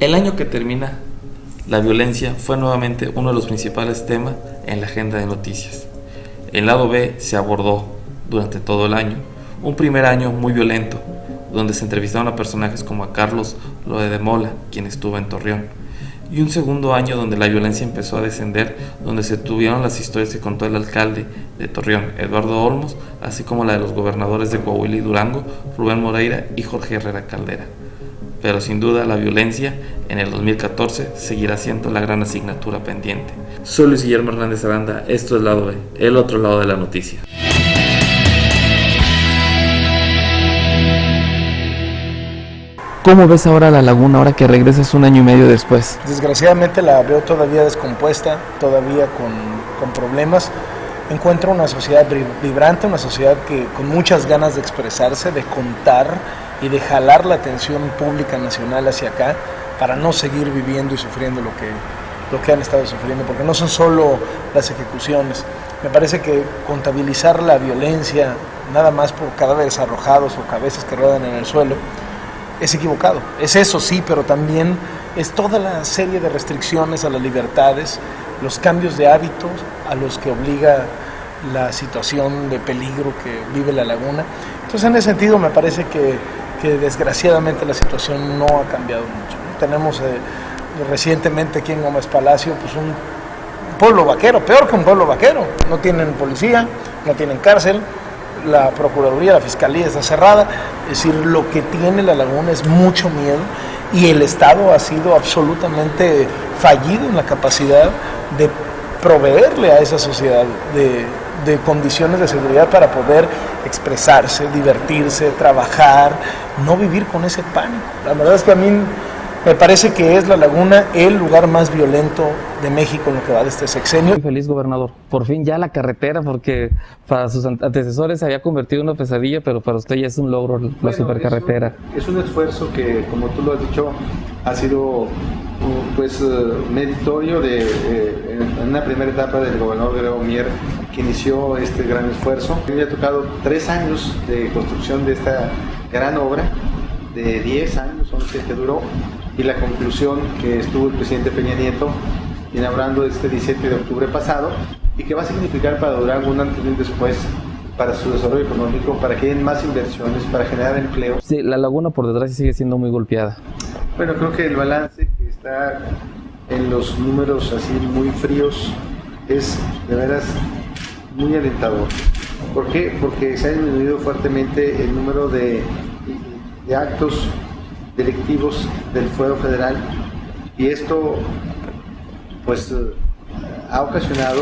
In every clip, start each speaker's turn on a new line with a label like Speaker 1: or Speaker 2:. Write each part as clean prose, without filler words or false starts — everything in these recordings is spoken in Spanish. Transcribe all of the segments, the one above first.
Speaker 1: El año que termina, la violencia fue nuevamente uno de los principales temas en la agenda de noticias. El lado B se abordó durante todo el año. Un primer año muy violento, donde se entrevistaron a personajes como a Carlos Loe de Mola, quien estuvo en Torreón. Y un segundo año donde la violencia empezó a descender, donde se tuvieron las historias que contó el alcalde de Torreón, Eduardo Olmos, así como la de los gobernadores de Coahuila y Durango, Rubén Moreira y Jorge Herrera Caldera. Pero sin duda la violencia en el 2014 seguirá siendo la gran asignatura pendiente. Soy Luis Guillermo Hernández Aranda, esto es Lado B, el otro lado de la noticia.
Speaker 2: ¿Cómo ves ahora la laguna, ahora que regresas un año y medio después?
Speaker 3: Desgraciadamente la veo todavía descompuesta, todavía con problemas. Encuentro una sociedad vibrante, una sociedad que con muchas ganas de expresarse, de contar y de jalar la atención pública nacional hacia acá para no seguir viviendo y sufriendo lo que han estado sufriendo, porque no son solo las ejecuciones. Me parece que contabilizar la violencia nada más por cadáveres arrojados o cabezas que ruedan en el suelo es equivocado. Es eso sí, pero también es toda la serie de restricciones a las libertades, los cambios de hábitos a los que obliga la situación de peligro que vive la laguna. Entonces, en ese sentido, me parece que desgraciadamente la situación no ha cambiado mucho, ¿no? Tenemos recientemente aquí en Gómez Palacio pues un pueblo vaquero, peor que un pueblo vaquero. No tienen policía, no tienen cárcel, la Procuraduría, la Fiscalía está cerrada. Es decir, lo que tiene la laguna es mucho miedo y el Estado ha sido absolutamente fallido en la capacidad de proveerle a esa sociedad de condiciones de seguridad para poder expresarse, divertirse, trabajar, no vivir con ese pánico. La verdad es que a mí me parece que es la laguna el lugar más violento de México en lo que va de este sexenio.
Speaker 2: Muy feliz, gobernador. Por fin ya la carretera, porque para sus antecesores se había convertido en una pesadilla, pero para usted ya es un logro la supercarretera.
Speaker 4: Es un esfuerzo que, como tú lo has dicho, ha sido pues meritorio en una primera etapa del gobernador Guerrero Mier, que inició este gran esfuerzo. Me ha tocado 3 años de construcción de esta gran obra, de 10 años, 11 que duró, y la conclusión que estuvo el presidente Peña Nieto inaugurando este 17 de octubre pasado, y que va a significar para Durango un antes y un después para su desarrollo económico, para que haya más inversiones, para generar empleo.
Speaker 2: Sí, la laguna por desgracia sigue siendo muy golpeada.
Speaker 4: Bueno, creo que el balance que está en los números así muy fríos es de veras muy alentador. ¿Por qué? Porque se ha disminuido fuertemente el número de actos delictivos del fuero federal, y esto pues ha ocasionado,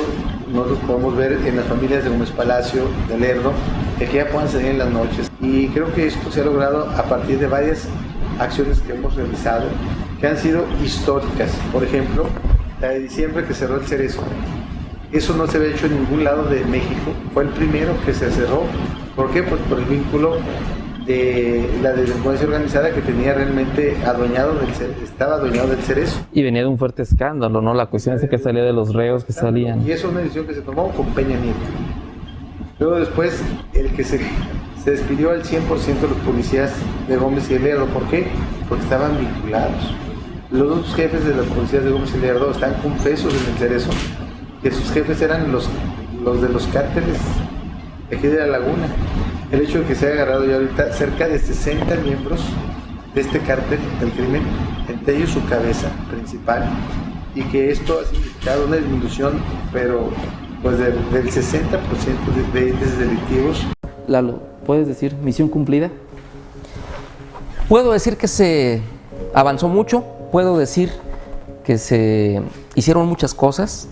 Speaker 4: nosotros podemos ver en las familias de Gómez Palacio, de Lerdo, que ya puedan salir en las noches, y creo que esto se ha logrado a partir de varias acciones que hemos realizado, que han sido históricas. Por ejemplo, la de diciembre que cerró el Cerezo. Eso no se había hecho en ningún lado de México, fue el primero que se cerró. ¿Por qué? Pues por el vínculo de la delincuencia organizada, que tenía realmente estaba adueñado del Cerezo.
Speaker 2: Y venía de un fuerte escándalo, ¿no? La cuestión es que salía de los reos que salían.
Speaker 4: Y eso es una decisión que se tomó con Peña Nieto. Luego después, el que se despidió al 100% de los policías de Gómez y Lerdo. ¿Por qué? Porque estaban vinculados. Los dos jefes de las policías de Gómez y Lerdo están confesos en el Cerezo, que sus jefes eran los de los cárteles de aquí de la laguna. El hecho de que se haya agarrado ya ahorita cerca de 60 miembros de este cártel del crimen, entre ellos su cabeza principal, y que esto ha significado una disminución, pero pues del 60% de índices delictivos.
Speaker 2: Lalo, ¿puedes decir misión cumplida?
Speaker 5: Puedo decir que se avanzó mucho, puedo decir que se hicieron muchas cosas,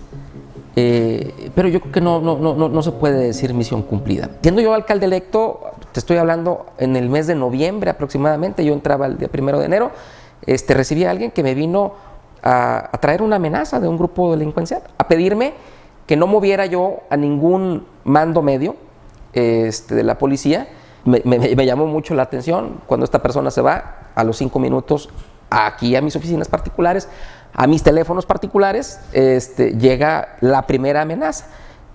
Speaker 5: pero yo creo que no se puede decir misión cumplida. Siendo yo alcalde electo, te estoy hablando en el mes de noviembre aproximadamente, yo entraba el día 1 de enero, recibí a alguien que me vino a traer una amenaza de un grupo delincuencial, a pedirme que no moviera yo a ningún mando medio de la policía. Me llamó mucho la atención cuando esta persona se va a los 5 minutos aquí a mis oficinas particulares, a mis teléfonos particulares, llega la primera amenaza,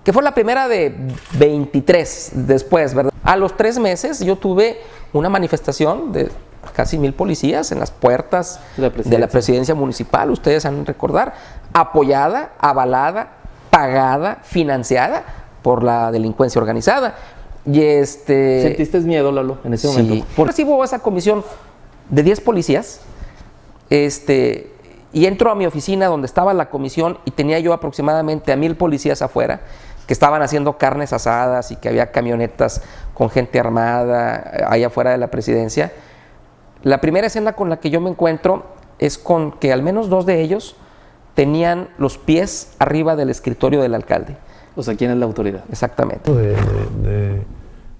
Speaker 5: que fue la primera de 23 después, ¿verdad? A los 3 meses yo tuve una manifestación de casi 1000 policías en las puertas
Speaker 2: La
Speaker 5: de la
Speaker 2: presidencia.
Speaker 5: presidencia municipal, ustedes han de recordar, apoyada, avalada, pagada, financiada por la delincuencia organizada. Y
Speaker 2: ¿Sentiste miedo, Lalo, en ese momento?
Speaker 5: Sí, recibo esa comisión de 10 policías, y entro a mi oficina donde estaba la comisión y tenía yo aproximadamente a 1000 policías afuera que estaban haciendo carnes asadas y que había camionetas con gente armada allá afuera de la presidencia. La primera escena con la que yo me encuentro es con que al menos 2 de ellos tenían los pies arriba del escritorio del alcalde.
Speaker 2: O sea, ¿quién es la autoridad?
Speaker 5: Exactamente.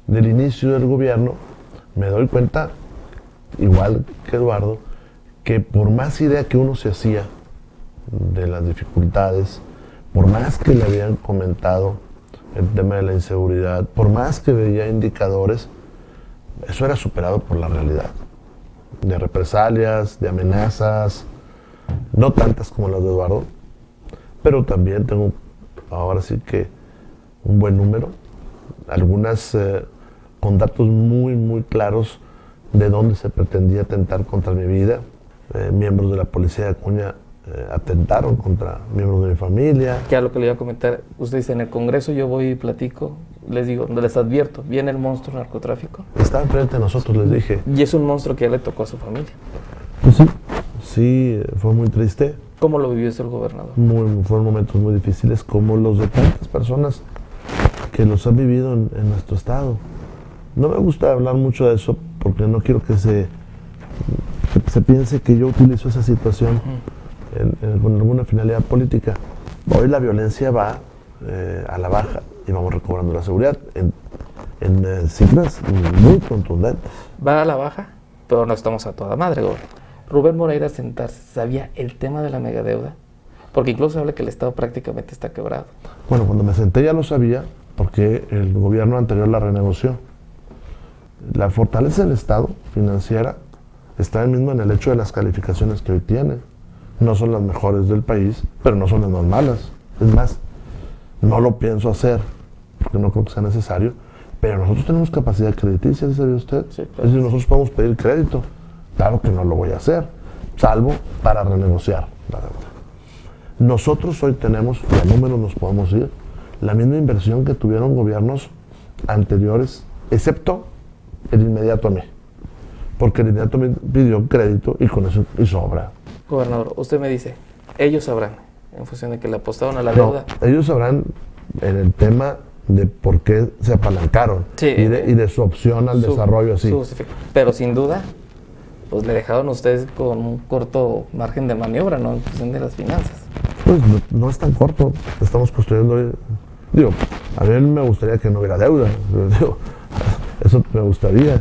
Speaker 6: Del inicio del gobierno, me doy cuenta, igual que Eduardo, que por más idea que uno se hacía de las dificultades, por más que le habían comentado el tema de la inseguridad, por más que veía indicadores, eso era superado por la realidad. De represalias, de amenazas, no tantas como las de Eduardo, pero también tengo ahora sí que un buen número, algunas con datos muy claros de dónde se pretendía atentar contra mi vida. Miembros de la policía de Acuña atentaron contra miembros de mi familia.
Speaker 2: Que a lo que le iba a comentar, usted dice, en el Congreso yo voy y platico, les digo, les advierto, viene el monstruo narcotráfico.
Speaker 6: Estaba enfrente de nosotros, les dije.
Speaker 2: Y es un monstruo que ya le tocó a su familia.
Speaker 6: Pues sí, fue muy triste.
Speaker 2: ¿Cómo lo vivió el gobernador?
Speaker 6: Fueron momentos muy difíciles, como los de tantas personas que los han vivido en nuestro estado. No me gusta hablar mucho de eso porque no quiero que se piense que yo utilizo esa situación con alguna finalidad política. Hoy la violencia va a la baja y vamos recobrando la seguridad en cifras muy contundentes.
Speaker 2: Va a la baja, pero no estamos a toda madre, gobernador. Rubén Moreira sentarse, ¿sabía el tema de la megadeuda? Porque incluso habla que el Estado prácticamente está quebrado.
Speaker 6: Bueno, cuando me senté ya lo sabía, porque el gobierno anterior la renegoció. La fortaleza del Estado financiera está mismo en el hecho de las calificaciones que hoy tiene. No son las mejores del país, pero no son las más malas. Es más, no lo pienso hacer, porque no creo que sea necesario, pero nosotros tenemos capacidad crediticia, ¿sí sabía usted?
Speaker 2: Sí, claro.
Speaker 6: Es decir, nosotros podemos pedir crédito. Claro que no lo voy a hacer, salvo para renegociar la deuda. Nosotros hoy tenemos, y a números nos podemos ir, la misma inversión que tuvieron gobiernos anteriores, excepto el inmediato a mí. Porque el inmediato me pidió crédito y con eso hizo obra.
Speaker 2: Gobernador, usted me dice, ellos sabrán, en función de que le apostaron a la
Speaker 6: No,
Speaker 2: deuda.
Speaker 6: ellos sabrán en el tema de por qué se apalancaron
Speaker 2: Sí,
Speaker 6: y de su opción al desarrollo así.
Speaker 2: Pero sin duda, pues le dejaron a ustedes con un corto margen de maniobra, ¿no? En función de las finanzas.
Speaker 6: Pues no es tan corto, estamos construyendo, digo, a mí me gustaría que no hubiera deuda, digo, eso me gustaría,